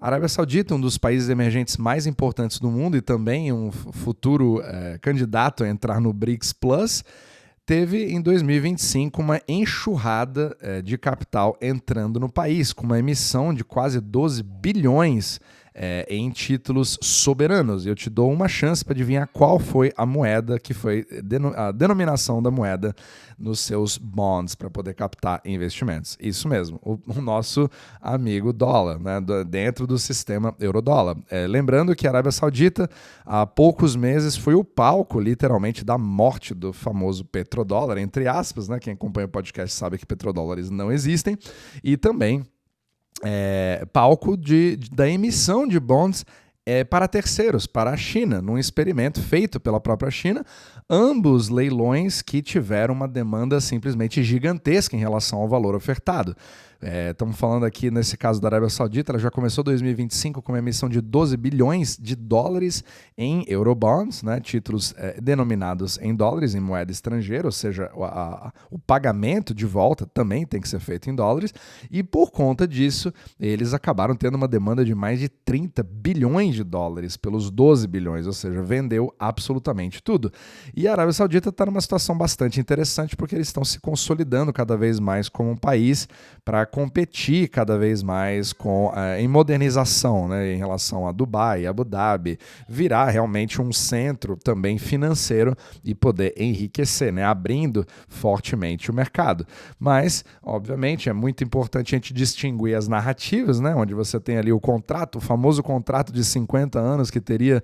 A Arábia Saudita, um dos países emergentes mais importantes do mundo e também um futuro candidato a entrar no BRICS Plus, teve em 2025 uma enxurrada de capital entrando no país, com uma emissão de quase 12 bilhões em títulos soberanos. E eu te dou uma chance para adivinhar qual foi a moeda que foi a denominação da moeda nos seus bonds para poder captar investimentos. Isso mesmo, o nosso amigo dólar, né, dentro do sistema euro-dólar. Lembrando que a Arábia Saudita, há poucos meses, foi o palco, literalmente, da morte do famoso petrodólar, entre aspas, né? Quem acompanha o podcast sabe que petrodólares não existem, e também palco da emissão de bonds para terceiros, para a China, num experimento feito pela própria China, ambos leilões que tiveram uma demanda simplesmente gigantesca em relação ao valor ofertado. Estamos falando aqui, nesse caso da Arábia Saudita, ela já começou 2025 com uma emissão de 12 bilhões de dólares em Eurobonds, né, títulos denominados em dólares, em moeda estrangeira, ou seja, o pagamento de volta também tem que ser feito em dólares, e por conta disso, eles acabaram tendo uma demanda de mais de 30 bilhões de dólares pelos 12 bilhões, ou seja, vendeu absolutamente tudo. E a Arábia Saudita está numa situação bastante interessante porque eles estão se consolidando cada vez mais como um país para competir cada vez mais em modernização, né, em relação a Dubai, Abu Dhabi, virar realmente um centro também financeiro e poder enriquecer, né, abrindo fortemente o mercado. Mas, obviamente, é muito importante a gente distinguir as narrativas, né, onde você tem ali o famoso contrato de 50 anos que teria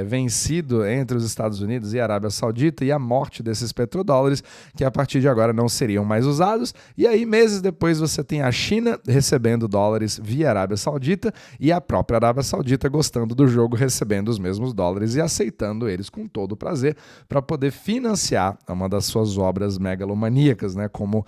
vencido entre os Estados Unidos e a Arábia Saudita e a morte desses petrodólares, que a partir de agora não seriam mais usados. E aí, meses depois, você tem a China recebendo dólares via Arábia Saudita e a própria Arábia Saudita gostando do jogo, recebendo os mesmos dólares e aceitando eles com todo o prazer para poder financiar uma das suas obras megalomaníacas, né, como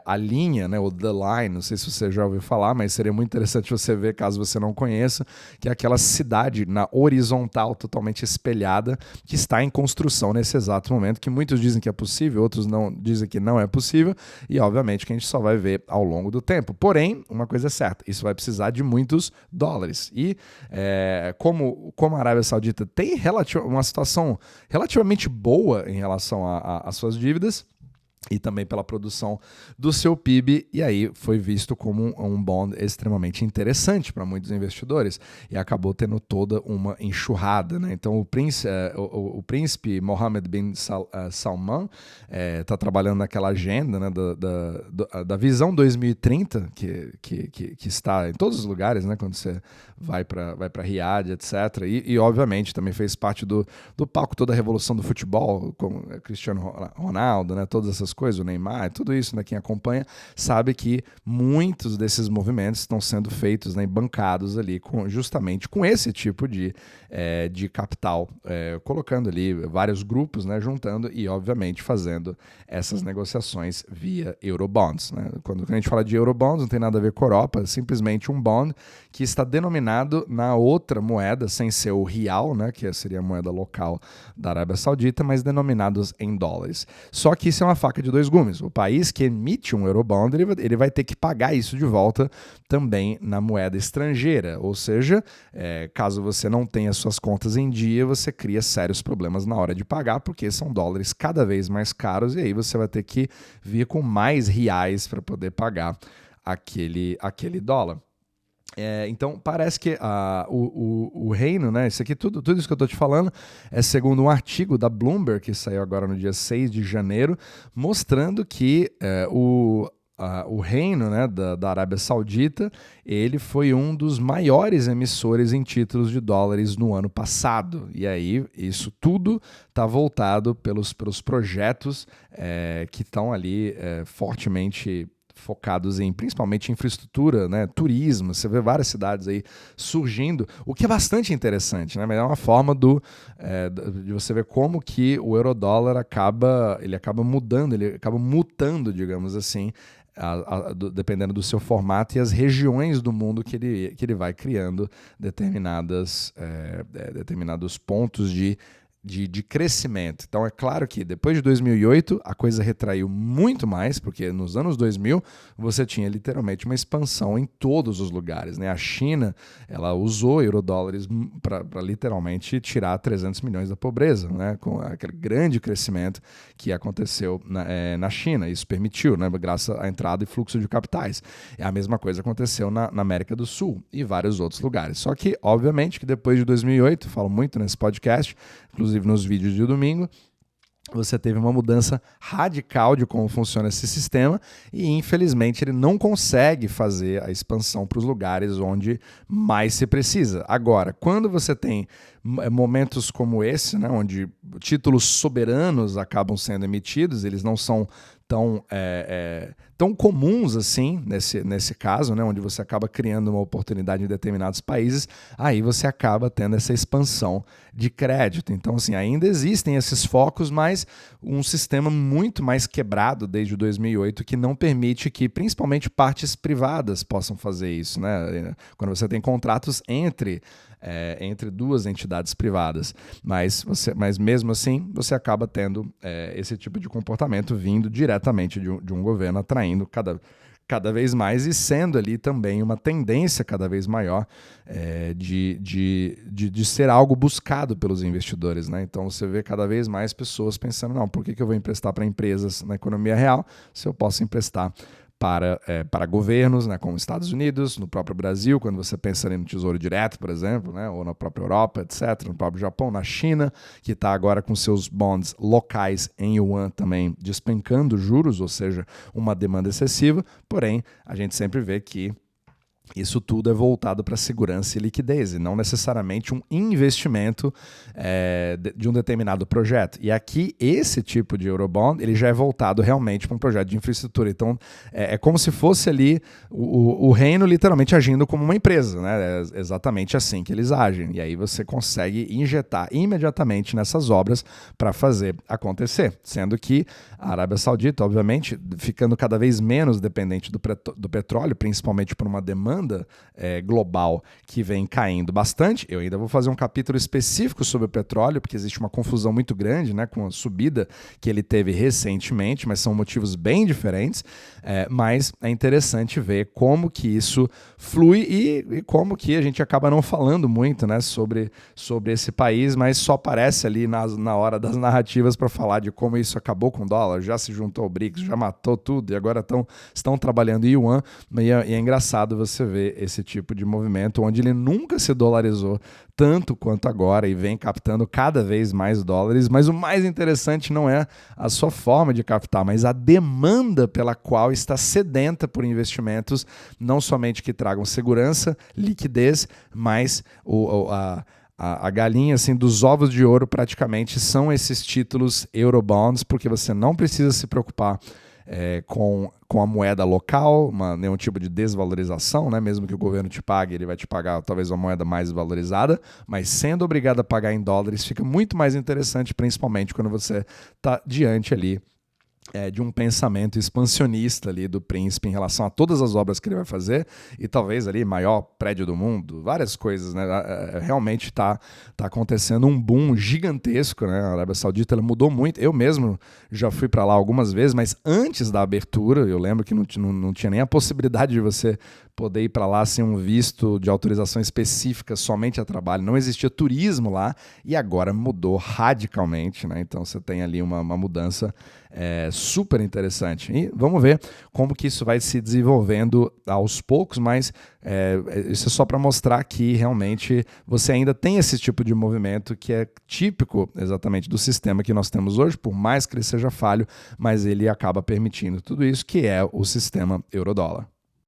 a linha, né, o The Line, não sei se você já ouviu falar, mas seria muito interessante você ver, caso você não conheça, que é aquela cidade na horizontal totalmente espelhada que está em construção nesse exato momento, que muitos dizem que é possível, outros não dizem que não é possível, e obviamente que a gente só vai ver ao longo do tempo. Porém, uma coisa é certa, isso vai precisar de muitos dólares. E como a Arábia Saudita tem uma situação relativamente boa em relação às suas dívidas, e também pela produção do seu PIB, e aí foi visto como um bond extremamente interessante para muitos investidores, e acabou tendo toda uma enxurrada, né? Então o príncipe Mohammed bin Salman está trabalhando naquela agenda, né, da visão 2030, que está em todos os lugares, né, quando você vai para Riad, etc. E obviamente também fez parte do palco toda a revolução do futebol, como Cristiano Ronaldo, né, todas essas coisas, o Neymar, tudo isso, né, quem acompanha sabe que muitos desses movimentos estão sendo feitos, né, bancados ali justamente com esse tipo de capital, colocando ali vários grupos, né, juntando e obviamente fazendo essas negociações via Eurobonds, né? Quando a gente fala de Eurobonds, não tem nada a ver com a Europa, é simplesmente um bond que está denominado na outra moeda, sem ser o real, né, que seria a moeda local da Arábia Saudita, mas denominados em dólares. Só que isso é uma faca de dois gumes. O país que emite um Eurobond, ele vai ter que pagar isso de volta também na moeda estrangeira. Ou seja, caso você não tenha suas contas em dia, você cria sérios problemas na hora de pagar, porque são dólares cada vez mais caros, e aí você vai ter que vir com mais reais para poder pagar aquele dólar. Então, parece que o reino, né, isso aqui, tudo isso que eu estou te falando, é segundo um artigo da Bloomberg, que saiu agora no dia 6 de janeiro, mostrando que o reino, né, da Arábia Saudita, ele foi um dos maiores emissores em títulos de dólares no ano passado. E aí, isso tudo está voltado pelos projetos que estão ali fortemente focados principalmente em infraestrutura, né, turismo. Você vê várias cidades aí surgindo, o que é bastante interessante, né? Mas é uma forma de você ver como que o eurodólar acaba mudando, ele acaba mutando, digamos assim, dependendo do seu formato e as regiões do mundo que ele vai criando determinados pontos de de crescimento. Então é claro que depois de 2008 a coisa retraiu muito mais, porque nos anos 2000 você tinha literalmente uma expansão em todos os lugares, né? A China, ela usou eurodólares para literalmente tirar 300 milhões da pobreza, né? Com aquele grande crescimento que aconteceu na China. Isso permitiu, né? Graças à entrada e fluxo de capitais. E a mesma coisa aconteceu na América do Sul e vários outros lugares. Só que, obviamente, que depois de 2008, falo muito nesse podcast, inclusive nos vídeos de domingo, você teve uma mudança radical de como funciona esse sistema e, infelizmente, ele não consegue fazer a expansão para os lugares onde mais se precisa. Agora, quando você tem momentos como esse, né, onde títulos soberanos acabam sendo emitidos, eles não são tão comuns assim, nesse caso, né, onde você acaba criando uma oportunidade em determinados países, aí você acaba tendo essa expansão de crédito. Então, assim, ainda existem esses focos, mas um sistema muito mais quebrado desde 2008 que não permite que, principalmente, partes privadas possam fazer isso, né? Quando você tem contratos entre duas entidades privadas. Mas mesmo assim, você acaba tendo esse tipo de comportamento vindo diretamente de um governo, atraindo cada vez mais e sendo ali também uma tendência cada vez maior de ser algo buscado pelos investidores, né? Então você vê cada vez mais pessoas pensando, não, por que eu vou emprestar para empresas na economia real se eu posso emprestar para governos, né, como Estados Unidos, no próprio Brasil, quando você pensa ali no Tesouro Direto, por exemplo, né, ou na própria Europa, etc., no próprio Japão, na China, que está agora com seus bonds locais em yuan também despencando juros, ou seja, uma demanda excessiva, porém, a gente sempre vê que isso tudo é voltado para segurança e liquidez, e não necessariamente um investimento de um determinado projeto. E aqui, esse tipo de Eurobond, ele já é voltado realmente para um projeto de infraestrutura. Então, é como se fosse ali o reino literalmente agindo como uma empresa, né? É exatamente assim que eles agem. E aí você consegue injetar imediatamente nessas obras para fazer acontecer. Sendo que a Arábia Saudita, obviamente, ficando cada vez menos dependente do petróleo, principalmente por uma demanda global que vem caindo bastante. Eu ainda vou fazer um capítulo específico sobre o petróleo, porque existe uma confusão muito grande, né, com a subida que ele teve recentemente, mas são motivos bem diferentes. Mas é interessante ver como que isso flui e como que a gente acaba não falando muito, né, sobre esse país, mas só aparece ali na hora das narrativas para falar de como isso acabou com o dólar, já se juntou ao BRICS, já matou tudo e agora estão trabalhando em yuan. E é engraçado você ver esse tipo de movimento onde ele nunca se dolarizou tanto quanto agora e vem captando cada vez mais dólares, mas o mais interessante não é a sua forma de captar, mas a demanda pela qual está sedenta por investimentos, não somente que tragam segurança, liquidez, mas a galinha assim, dos ovos de ouro praticamente são esses títulos Eurobonds, porque você não precisa se preocupar com a moeda local, nenhum tipo de desvalorização, né? Mesmo que o governo te pague, ele vai te pagar talvez uma moeda mais valorizada, mas sendo obrigado a pagar em dólares fica muito mais interessante, principalmente quando você está diante ali de um pensamento expansionista ali do príncipe em relação a todas as obras que ele vai fazer e talvez ali maior prédio do mundo, várias coisas, né? Realmente tá acontecendo um boom gigantesco, né? A Arábia Saudita ela mudou muito. Eu mesmo já fui para lá algumas vezes, mas antes da abertura, eu lembro que não tinha nem a possibilidade de você poder ir para lá sem um visto de autorização específica somente a trabalho. Não existia turismo lá e agora mudou radicalmente, né? Então você tem ali uma mudança super interessante. E vamos ver como que isso vai se desenvolvendo aos poucos, mas isso é só para mostrar que realmente você ainda tem esse tipo de movimento que é típico exatamente do sistema que nós temos hoje, por mais que ele seja falho, mas ele acaba permitindo tudo isso, que é o sistema euro-dólar.